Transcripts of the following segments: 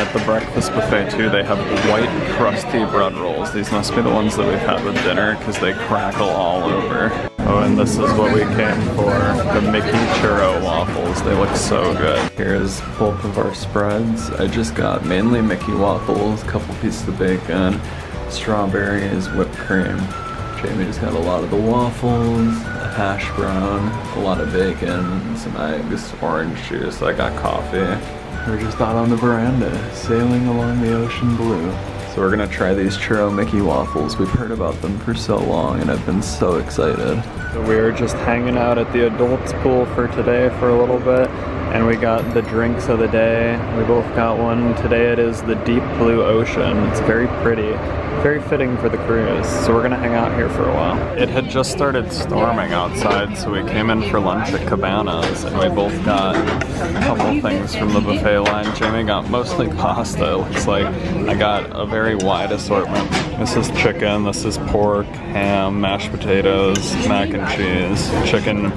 at the breakfast buffet too, they have white crusty bread rolls. These must be the ones that we've had with dinner because they crackle all over. Oh, and this is what we came for, the Mickey churro waffles. They look so good. Here's both of our spreads. I just got mainly Mickey waffles, a couple pieces of bacon, strawberries, whipped cream. Jamie just got a lot of the waffles, a hash brown, a lot of bacon, some eggs, orange juice. I got coffee. We're just out on the veranda, sailing along the ocean blue. So we're gonna try these churro Mickey waffles. We've heard about them for so long and I've been so excited. So we're just hanging out at the adults pool for today for a little bit, and we got the drinks of the day. We both got one. Today it is the deep blue ocean. It's very pretty. Very fitting for the cruise, so we're gonna hang out here for a while. It had just started storming outside, so we came in for lunch at Cabanas, and we both got a couple things from the buffet line. Jamie got mostly pasta, it looks like. I got a very wide assortment. This is chicken, this is pork, ham, mashed potatoes, mac and cheese, chicken.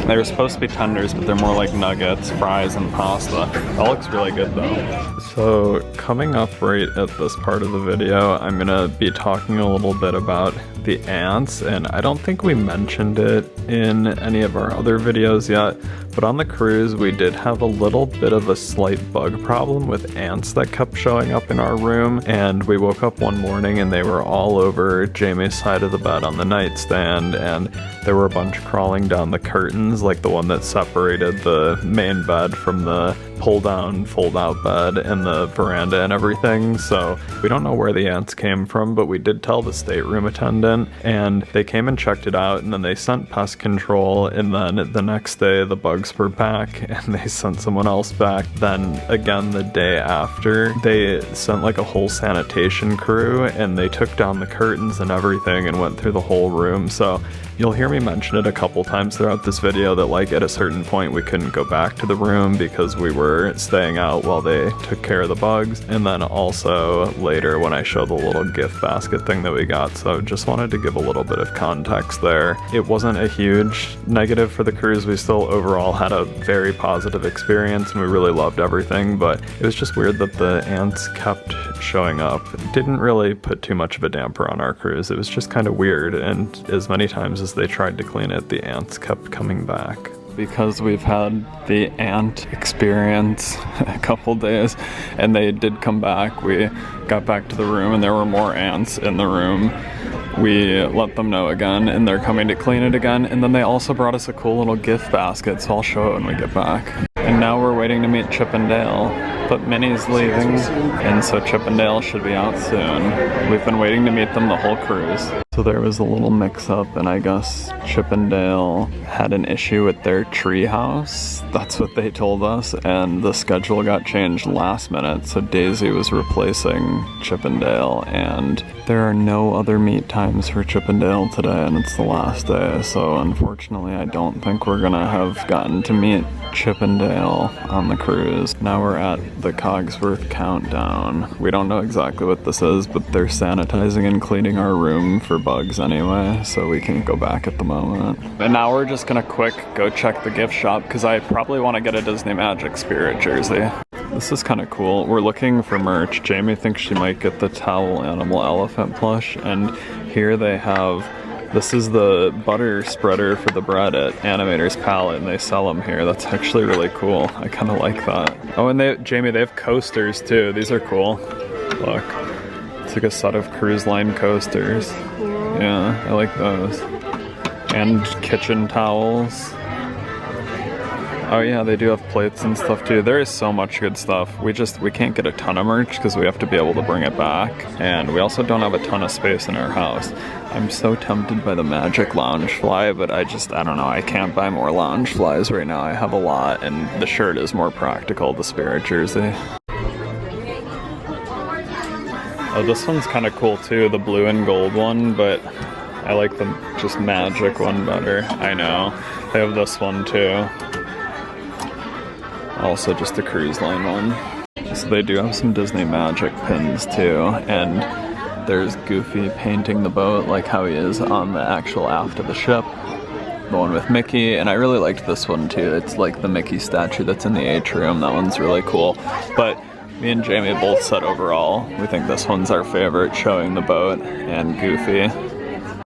They were supposed to be tenders, but they're more like nuggets, fries, and pasta. That looks really good though. So coming up right at this part of the video, I'm gonna be talking a little bit about the ants, and I don't think we mentioned it in any of our other videos yet, but on the cruise we did have a little bit of a slight bug problem with ants that kept showing up in our room, and we woke up one morning and they were all over Jamie's side of the bed on the nightstand, and there were a bunch crawling down the curtains, like the one that separated the main bed from the pull-down, fold-out bed and the veranda and everything. So we don't know where the ants came from, but we did tell the stateroom attendant, and they came and checked it out, and then they sent pest control, and then the next day the bugs were back and they sent someone else back. Then again the day after, they sent like a whole sanitation crew, and they took down the curtains and everything and went through the whole room. So you'll hear me mention it a couple times throughout this video that like at a certain point we couldn't go back to the room because we were staying out while they took care of the bugs. And then also later when I show the little gift basket thing that we got. So just wanted to give a little bit of context there. It wasn't a huge negative for the cruise. We still overall had a very positive experience and we really loved everything, but it was just weird that the ants kept showing up. It didn't really put too much of a damper on our cruise. It was just kind of weird, and as many times as they tried to clean it, the ants kept coming back. Because we've had the ant experience a couple days and they did come back, we got back to the room and there were more ants in the room. We let them know again and they're coming to clean it again, and then they also brought us a cool little gift basket, so I'll show it when we get back. And now we're waiting to meet Chip and Dale, but Minnie's leaving, and so Chip and Dale should be out soon. We've been waiting to meet them the whole cruise. So there was a little mix-up, and I guess Chip and Dale had an issue with their tree house. That's what they told us, and the schedule got changed last minute, so Daisy was replacing Chip and Dale, and there are no other meet times for Chip and Dale today, and it's the last day, so unfortunately I don't think we're gonna have gotten to meet Chip and Dale on the cruise. Now we're at the Cogsworth Countdown. We don't know exactly what this is, but they're sanitizing and cleaning our room for bugs anyway, so we can go back at the moment. And now we're just gonna quick go check the gift shop because I probably want to get a Disney Magic Spirit jersey. This is kind of cool. We're looking for merch. Jamie thinks she might get the towel animal elephant plush, and here they have, this is the butter spreader for the bread at Animator's Palette, and they sell them here. That's actually really cool. I kind of like that. Oh, and Jamie, they have coasters too. These are cool. Look, it's like a set of cruise line coasters. Yeah, I like those. And kitchen towels. Oh yeah, they do have plates and stuff too. There is so much good stuff. We can't get a ton of merch because we have to be able to bring it back. And we also don't have a ton of space in our house. I'm so tempted by the Magic Loungefly, but I don't know, I can't buy more Loungeflies right now. I have a lot, and the shirt is more practical, the Spirit jersey. Oh, this one's kind of cool too, the blue and gold one, but I like the just Magic one better. I know. They have this one too. Also just the cruise line one. So they do have some Disney Magic pins too, and there's Goofy painting the boat like how he is on the actual aft of the ship. The one with Mickey, and I really liked this one too. It's like the Mickey statue that's in the atrium. That one's really cool. But Me and Jamie both said overall, we think this one's our favorite, showing the boat and Goofy.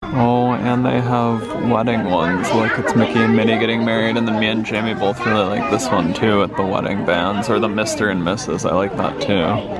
Oh, and they have wedding ones. Look, it's Mickey and Minnie getting married, and then me and Jamie both really like this one too with the wedding bands, or the Mr. and Mrs. I like that too.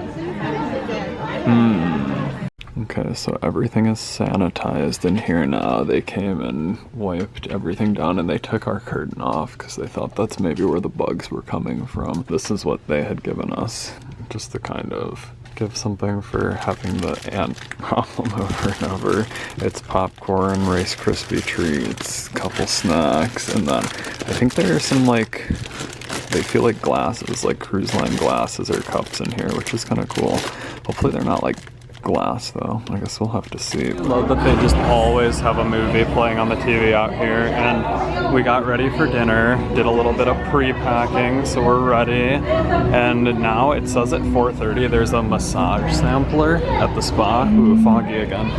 Okay, so everything is sanitized in here now. They came and wiped everything down, and they took our curtain off because they thought that's maybe where the bugs were coming from. This is what they had given us, just to kind of give something for having the ant problem over and over. It's popcorn, Rice Krispie treats, couple snacks, and then I think there are some like, they feel like glasses, like cruise line glasses or cups in here, which is kind of cool. Hopefully they're not like glass though. I guess we'll have to see. I love that they just always have a movie playing on the TV out here, and we got ready for dinner, did a little bit of pre-packing, so we're ready, and now it says at 4:30 there's a massage sampler at the spa. Ooh, foggy again.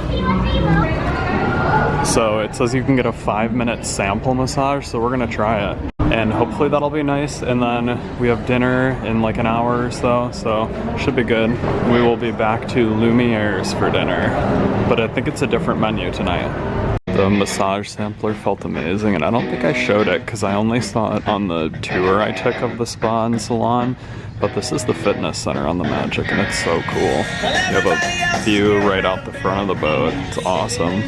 So it says you can get a 5-minute sample massage, so we're gonna try it. And hopefully that'll be nice, and then we have dinner in like an hour or so should be good. We will be back to Lumiere's for dinner, but I think it's a different menu tonight. The massage sampler felt amazing, and I don't think I showed it because I only saw it on the tour I took of the spa and salon, but this is the fitness center on the Magic, and it's so cool. You have a view right out the front of the boat. It's awesome.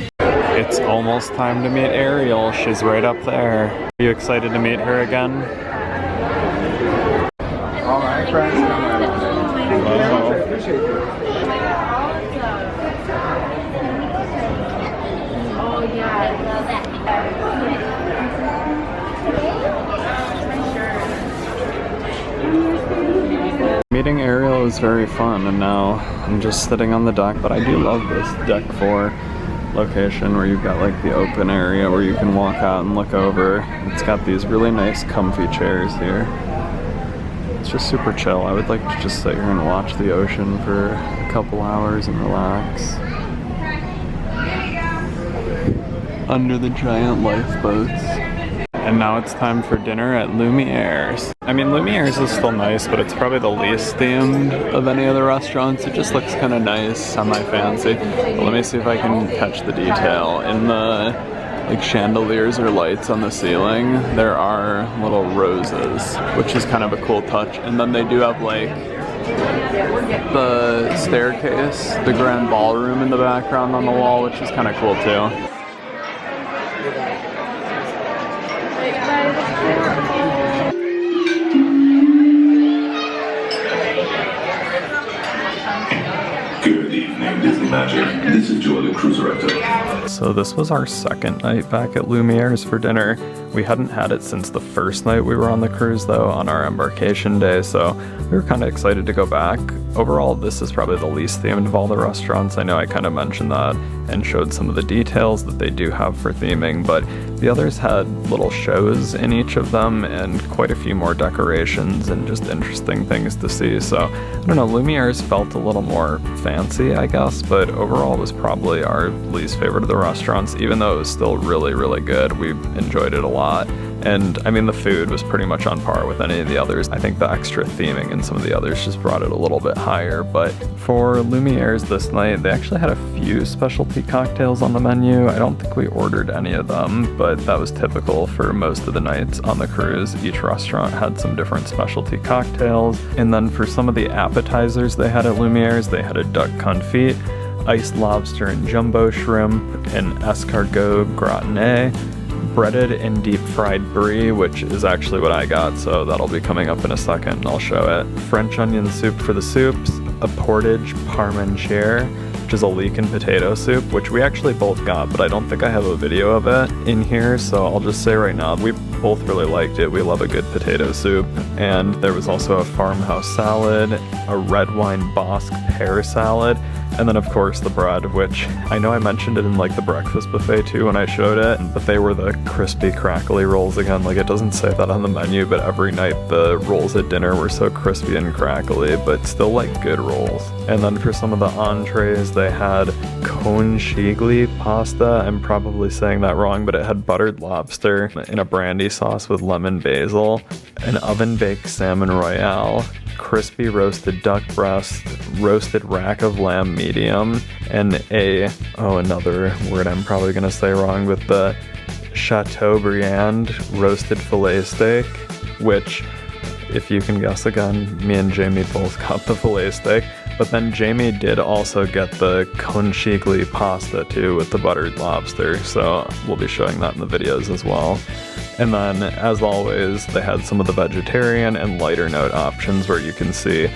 It's almost time to meet Ariel. She's right up there. Are you excited to meet her again? All right, friends. Oh yeah, I love that. Meeting Ariel was very fun, and now I'm just sitting on the deck, but I do love this deck 4 location where you've got like the open area where you can walk out and look over. It's got these really nice comfy chairs here. It's just super chill. I would like to just sit here and watch the ocean for a couple hours and relax. Under the giant lifeboats. And now it's time for dinner at Lumiere's. I mean, Lumiere's is still nice, but it's probably the least themed of any of the restaurants. It just looks kind of nice, semi-fancy. But let me see if I can catch the detail. In the like chandeliers or lights on the ceiling, there are little roses, which is kind of a cool touch. And then they do have like the staircase, the grand ballroom in the background on the wall, which is kind of cool too. Good evening, Disney Magic. This is Joel, the cruise director. So this was our second night back at Lumiere's for dinner. We hadn't had it since the first night we were on the cruise though, on our embarkation day, so we were kind of excited to go back. Overall, this is probably the least themed of all the restaurants. I know I kind of mentioned that and showed some of the details that they do have for theming, but the others had little shows in each of them and quite a few more decorations and just interesting things to see. So I don't know, Lumiere's felt a little more fancy, I guess, but overall it was probably our least favorite of the restaurants, even though it was still really, really good. We enjoyed it a lot. And I mean, the food was pretty much on par with any of the others. I think the extra theming in some of the others just brought it a little bit higher. But for Lumiere's this night, they actually had a few specialty cocktails on the menu. I don't think we ordered any of them, but that was typical for most of the nights on the cruise. Each restaurant had some different specialty cocktails. And then for some of the appetizers they had at Lumiere's, they had a duck confit, iced lobster and jumbo shrimp, an escargot gratinée, breaded and deep fried brie, which is actually what I got, so that'll be coming up in a second and I'll show it. French onion soup for the soups, a portage parmentier, which is a leek and potato soup, which we actually both got, but I don't think I have a video of it in here, so I'll just say right now, we both really liked it. We love a good potato soup. And there was also a farmhouse salad, a red wine Bosque pear salad, and then of course the bread, which I know I mentioned it in like the breakfast buffet too when I showed it, but they were the crispy crackly rolls again. Like, it doesn't say that on the menu, but every night the rolls at dinner were so crispy and crackly, but still like good rolls. And then for some of the entrees, they had conchiglie pasta. I'm probably saying that wrong, but it had buttered lobster in a brandy sauce with lemon basil, an oven-baked salmon royale, crispy roasted duck breast, roasted rack of lamb medium, and another word I'm probably going to say wrong, with the Chateaubriand roasted filet steak, which, if you can guess again, me and Jamie both got the filet steak. But then Jamie did also get the conchiglie pasta too with the buttered lobster, so we'll be showing that in the videos as well. And then, as always, they had some of the vegetarian and lighter note options where you can see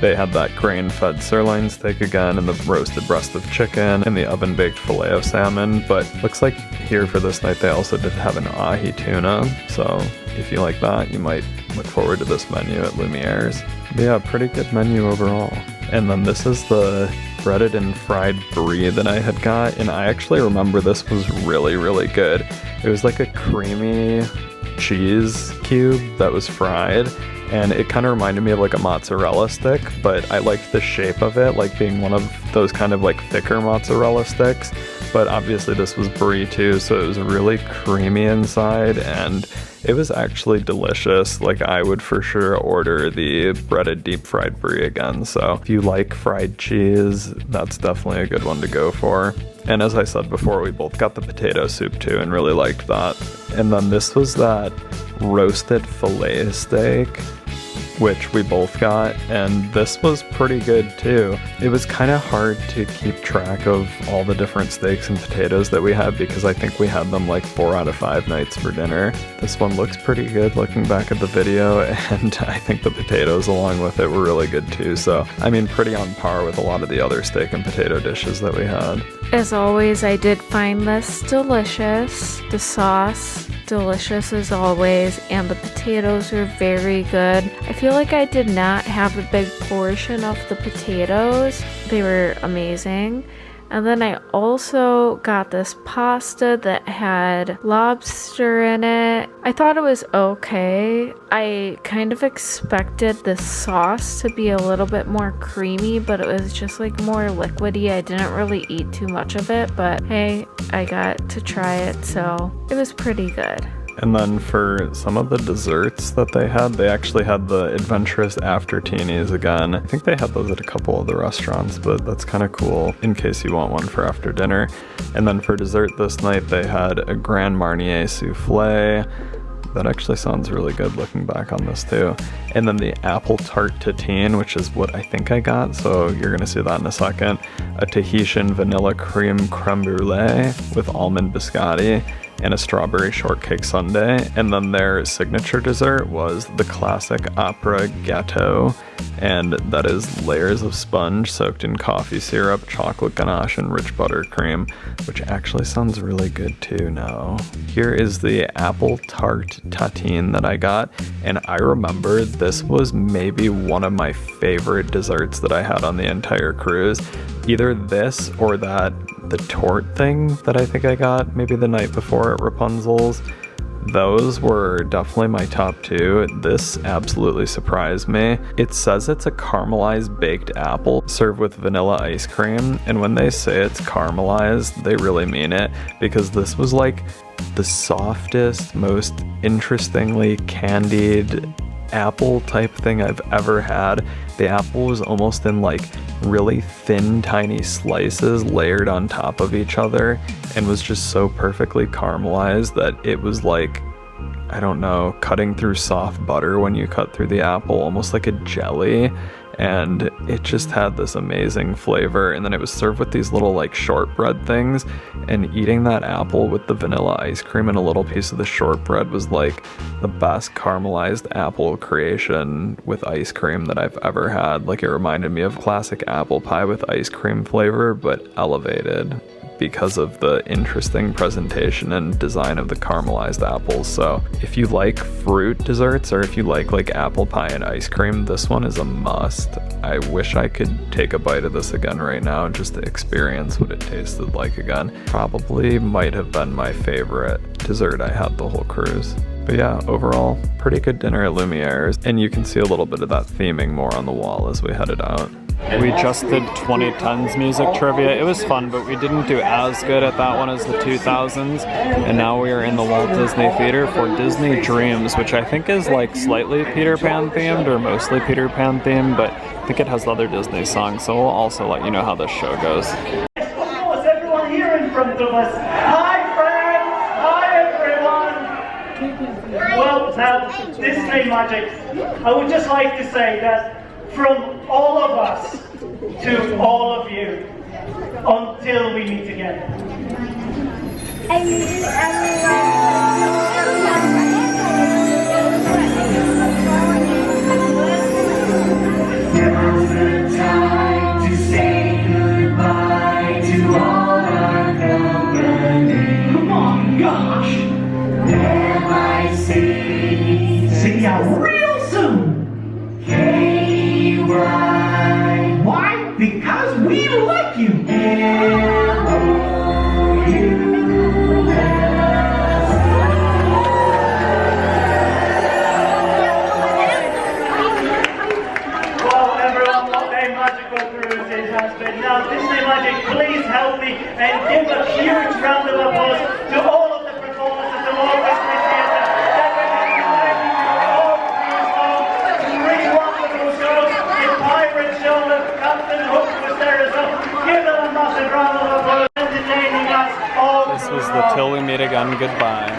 they had that grain-fed sirloin steak again, and the roasted breast of chicken, and the oven-baked filet of salmon. But looks like here for this night they also did have an ahi tuna, so if you like that, you might look forward to this menu at Lumiere's. But yeah, pretty good menu overall. And then this is the breaded and fried brie that I had got, and I actually remember this was really, really good. It was like a creamy cheese cube that was fried, and it kind of reminded me of like a mozzarella stick, but I liked the shape of it, like being one of those kind of like thicker mozzarella sticks. But obviously this was brie too, so it was really creamy inside, and it was actually delicious. Like, I would for sure order the breaded deep fried brie again. So if you like fried cheese, that's definitely a good one to go for. And as I said before, we both got the potato soup too and really liked that. And then this was that roasted filet steak, which we both got, and this was pretty good too. It was kind of hard to keep track of all the different steaks and potatoes that we had because I think we had them like 4 out of 5 nights for dinner. This one looks pretty good looking back at the video, and I think the potatoes along with it were really good too. So, I mean, pretty on par with a lot of the other steak and potato dishes that we had. As always, I did find this delicious. The sauce, delicious as always, and the potatoes were very good. I feel like I did not have a big portion of the potatoes. They were amazing. And then I also got this pasta that had lobster in it. I thought it was okay. I kind of expected the sauce to be a little bit more creamy, but it was just like more liquidy. I didn't really eat too much of it, but hey, I got to try it, so it was pretty good. And then for some of the desserts that they actually had the adventurous aftertinis again. I think they had those at a couple of the restaurants, but that's kind of cool in case you want one for after dinner. And then for dessert this night, they had a Grand Marnier souffle. That actually sounds really good looking back on this too. And then the apple tart tatine, which is what I think I got, so you're gonna see that in a second. A Tahitian vanilla creme brulee with almond biscotti, and a strawberry shortcake sundae. And then their signature dessert was the classic opera gâteau, and that is layers of sponge soaked in coffee syrup, chocolate ganache, and rich buttercream, which actually sounds really good too now. Here is the apple tart tatine that I got, and I remember this was maybe one of my favorite desserts that I had on the entire cruise. Either this or the torte thing that I think I got maybe the night before at Rapunzel's. Those were definitely my top 2. This absolutely surprised me. It says it's a caramelized baked apple served with vanilla ice cream, and when they say it's caramelized, they really mean it, because this was like the softest, most interestingly candied apple type thing I've ever had. The apple was almost in like really thin, tiny slices layered on top of each other, and was just so perfectly caramelized that it was like, I don't know, cutting through soft butter when you cut through the apple, almost like a jelly. And it just had this amazing flavor. And then it was served with these little like shortbread things, and eating that apple with the vanilla ice cream and a little piece of the shortbread was like the best caramelized apple creation with ice cream that I've ever had. Like, it reminded me of classic apple pie with ice cream flavor, but elevated because of the interesting presentation and design of the caramelized apples. So if you like fruit desserts, or if you like apple pie and ice cream, this one is a must. I wish I could take a bite of this again right now just to experience what it tasted like again. Probably might have been my favorite dessert I had the whole cruise. But yeah, overall, pretty good dinner at Lumiere's, and you can see a little bit of that theming more on the wall as we headed out. We just did 2010s music trivia. It was fun, but we didn't do as good at that one as the 2000s. And now we are in the Walt Disney Theater for Disney Dreams, which I think is like slightly Peter Pan themed or mostly Peter Pan themed, but I think it has other Disney songs, so we'll also let you know how this show goes. Of course, everyone here in front of us. Hi friends! Hi everyone! Well, now, Disney Magic, I would just like to say that from all of us to all of you, until we meet again. Now's the time to say goodbye to all our company. Come on, gosh! Am I See ya real soon! K-Y. Why? Because we like you! Well, everyone, what a magical cruise it has been. Now, Disney Magic, please help me and give a huge round of applause to all of the performers at the Walt Disney Theatre. Captain Hook was there as well. Give them a massive round of applause, entertaining us all. This was the Till We Meet Again goodbye.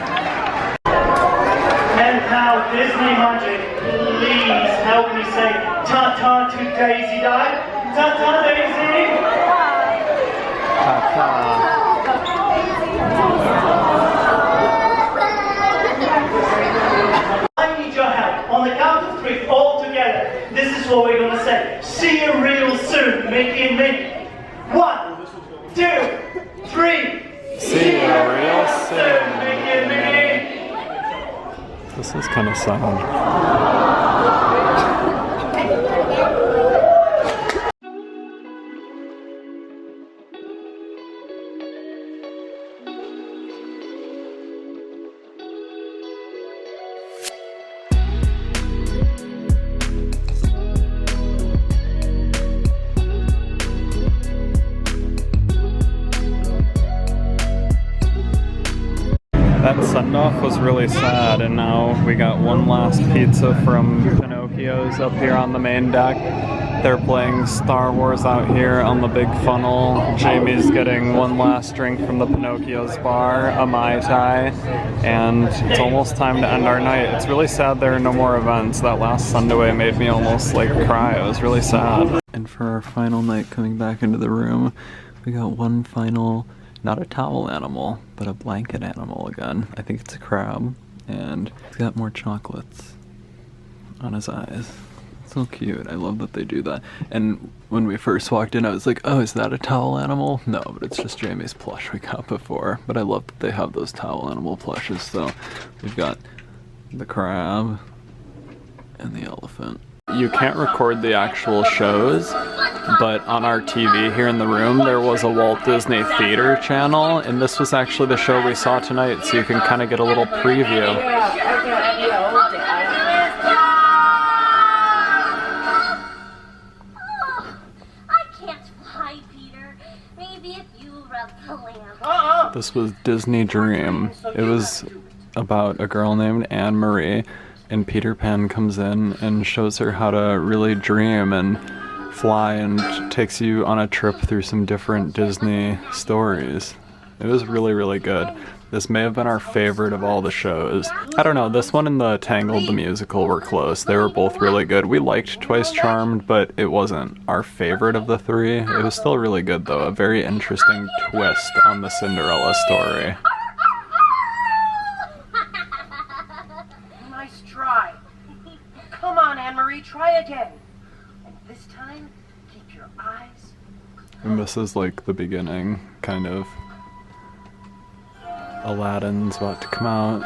And now, Disney Magic, please help me say ta-ta to Daisy Di. Ta-ta, Daisy. Ta-ta. I need your help. On the count of three, all together. This is what we're going to say. See you real soon, Mickey and Minnie. 1, 2, 3. See you real soon, Mickey and Minnie. This is kind of sad. That send-off was really sad, and now we got one last pizza from Pinocchio's up here on the main deck. They're playing Star Wars out here on the big funnel. Jamie's getting one last drink from the Pinocchio's bar, a Mai Tai, and it's almost time to end our night. It's really sad there are no more events. That last Sunday made me almost like cry. It was really sad. And for our final night coming back into the room, we got one final, not a towel animal, but a blanket animal again. I think it's a crab, and he's got more chocolates on his eyes. So cute. I love that they do that. And when we first walked in, I was like, oh, is that a towel animal? No, but it's just Jamie's plush we got before. But I love that they have those towel animal plushes. So we've got the crab and the elephant. You can't record the actual shows, but on our TV here in the room, there was a Walt Disney Theater channel, and this was actually the show we saw tonight, so you can kind of get a little preview. This was Disney Dream. It was about a girl named Anne Marie, and Peter Pan comes in and shows her how to really dream and fly and takes you on a trip through some different Disney stories. It was really, really good. This may have been our favorite of all the shows. I don't know, this one and the Tangled the Musical were close. They were both really good. We liked Twice Charmed, but it wasn't our favorite of the three. It was still really good though, a very interesting twist on the Cinderella story. Nice try. Come on, Anne-Marie, try again. And this time, keep your eyes closed. And this is like the beginning, kind of. Aladdin's about to come out.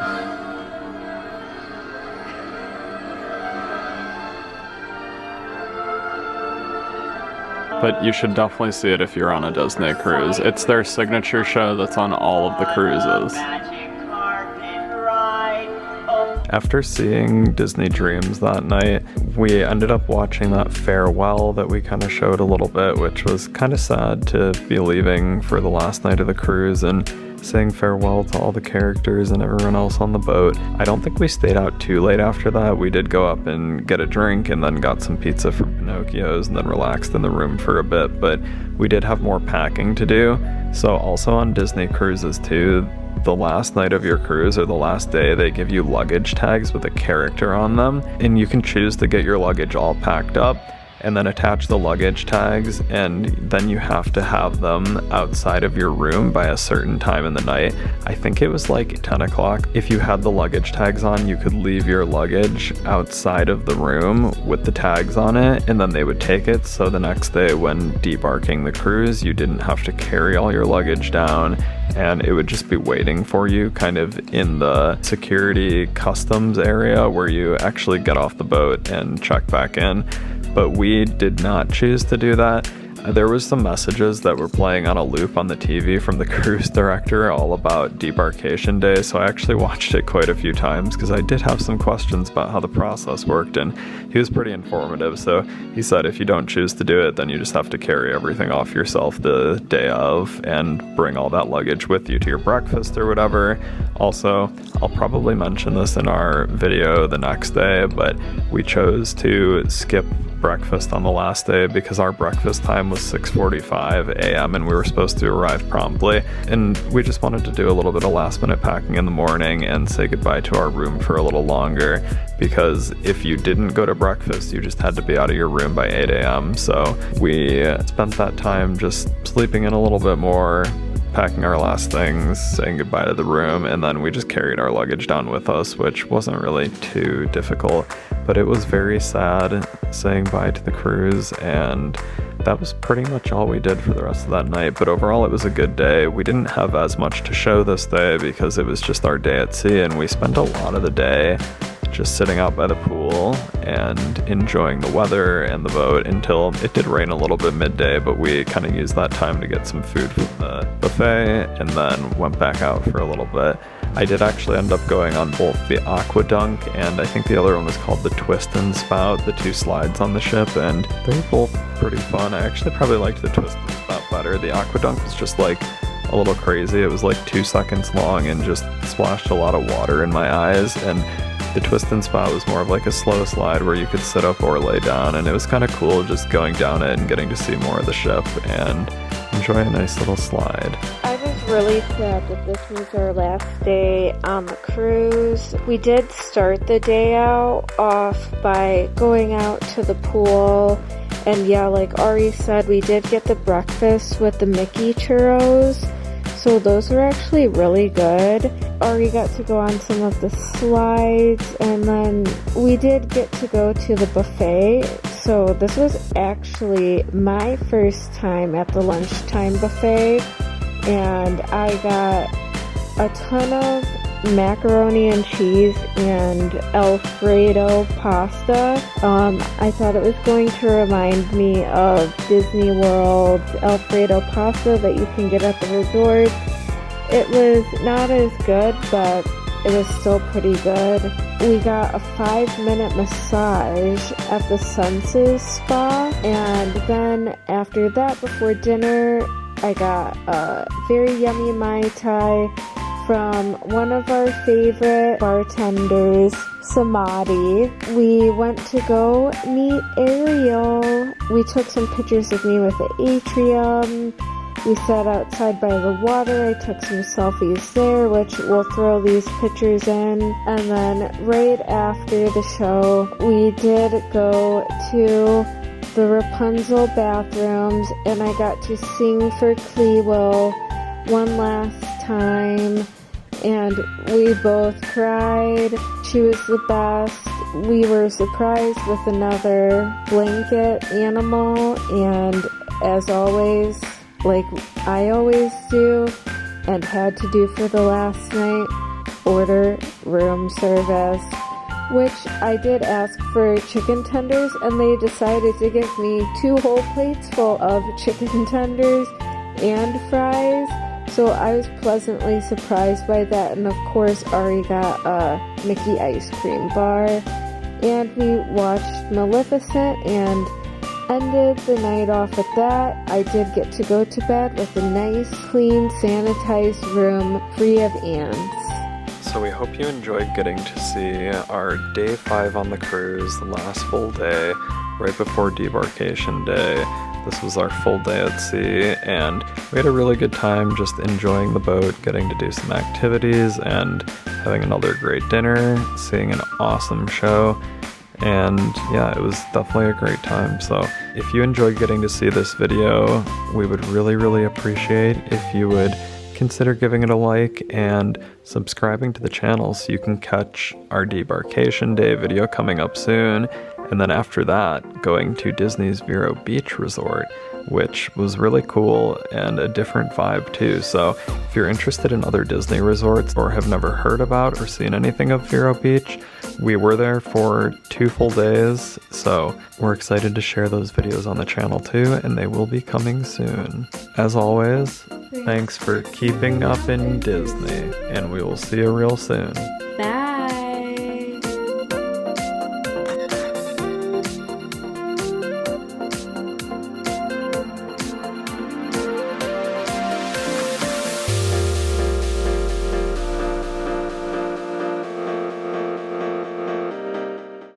But you should definitely see it if you're on a Disney cruise. It's their signature show that's on all of the cruises. Magic carpet ride. Oh. After seeing Disney Dreams that night, we ended up watching that farewell that we kind of showed a little bit, which was kind of sad to be leaving for the last night of the cruise and saying farewell to all the characters and everyone else on the boat. I don't think we stayed out too late after that. We did go up and get a drink and then got some pizza from Pinocchio's and then relaxed in the room for a bit, but we did have more packing to do. So also on Disney cruises too, the last night of your cruise or the last day, they give you luggage tags with a character on them, and you can choose to get your luggage all packed up and then attach the luggage tags, and then you have to have them outside of your room by a certain time in the night. I think it was like 10 o'clock. If you had the luggage tags on, you could leave your luggage outside of the room with the tags on it, and then they would take it, so the next day when debarking the cruise, you didn't have to carry all your luggage down, and it would just be waiting for you kind of in the security customs area where you actually get off the boat and check back in. But we did not choose to do that. There was some messages that were playing on a loop on the TV from the cruise director all about debarkation day, so I actually watched it quite a few times because I did have some questions about how the process worked, and he was pretty informative. So he said if you don't choose to do it, then you just have to carry everything off yourself the day of and bring all that luggage with you to your breakfast or whatever. Also, I'll probably mention this in our video the next day, but we chose to skip breakfast on the last day because our breakfast time was 6:45 a.m. and we were supposed to arrive promptly, and we just wanted to do a little bit of last minute packing in the morning and say goodbye to our room for a little longer, because if you didn't go to breakfast you just had to be out of your room by 8 a.m. So we spent that time just sleeping in a little bit more, packing our last things, saying goodbye to the room, and then we just carried our luggage down with us, which wasn't really too difficult, but it was very sad saying bye to the cruise, and that was pretty much all we did for the rest of that night. But overall it was a good day. We didn't have as much to show this day because it was just our day at sea, and we spent a lot of the day just sitting out by the pool and enjoying the weather and the boat until it did rain a little bit midday, but we kind of used that time to get some food from the buffet and then went back out for a little bit. I did actually end up going on both the Aquadunk and I think the other one was called the Twist and Spout, the two slides on the ship, and they were both pretty fun. I actually probably liked the Twist and Spout better. The Aquadunk was just like a little crazy. It was like 2 seconds long and just splashed a lot of water in my eyes, and the Twist and Spout was more of like a slow slide where you could sit up or lay down, and it was kind of cool just going down it and getting to see more of the ship and enjoy a nice little slide. I was really sad that this was our last day on the cruise. We did start the day off by going out to the pool, and yeah, like Ari said, we did get the breakfast with the Mickey churros. So those were actually really good. Ari got to go on some of the slides, and then we did get to go to the buffet. So this was actually my first time at the lunchtime buffet, and I got a ton of macaroni and cheese and Alfredo pasta. I thought it was going to remind me of Disney World's Alfredo pasta that you can get at the resorts. It was not as good, but it was still pretty good. We got a 5-minute massage at the Senses Spa, and then after that, before dinner, I got a very yummy Mai Tai from one of our favorite bartenders, Samadhi. We went to go meet Ariel. We took some pictures of me with the atrium. We sat outside by the water. I took some selfies there, which we'll throw these pictures in. And then right after the show, we did go to the Rapunzel bathrooms, and I got to sing for Cleo one last time, and we both cried. She was the best. We were surprised with another blanket animal, and as always, like I always do and had to do for the last night, order room service, which I did ask for chicken tenders, and they decided to give me 2 whole plates full of chicken tenders and fries. So I was pleasantly surprised by that, and of course Ari got a Mickey ice cream bar, and we watched Maleficent and ended the night off with that. I did get to go to bed with a nice, clean, sanitized room free of ants. So we hope you enjoyed getting to see our day 5 on the cruise, the last full day, right before debarkation day. This was our full day at sea, and we had a really good time just enjoying the boat, getting to do some activities, and having another great dinner, seeing an awesome show, and yeah, it was definitely a great time. So if you enjoyed getting to see this video, we would really appreciate if you would consider giving it a like and subscribing to the channel so you can catch our debarkation day video coming up soon. And then after that, going to Disney's Vero Beach Resort, which was really cool and a different vibe too. So if you're interested in other Disney resorts or have never heard about or seen anything of Vero Beach, we were there for 2 full days. So we're excited to share those videos on the channel too, and they will be coming soon. As always, thanks for keeping up in Disney, and we will see you real soon.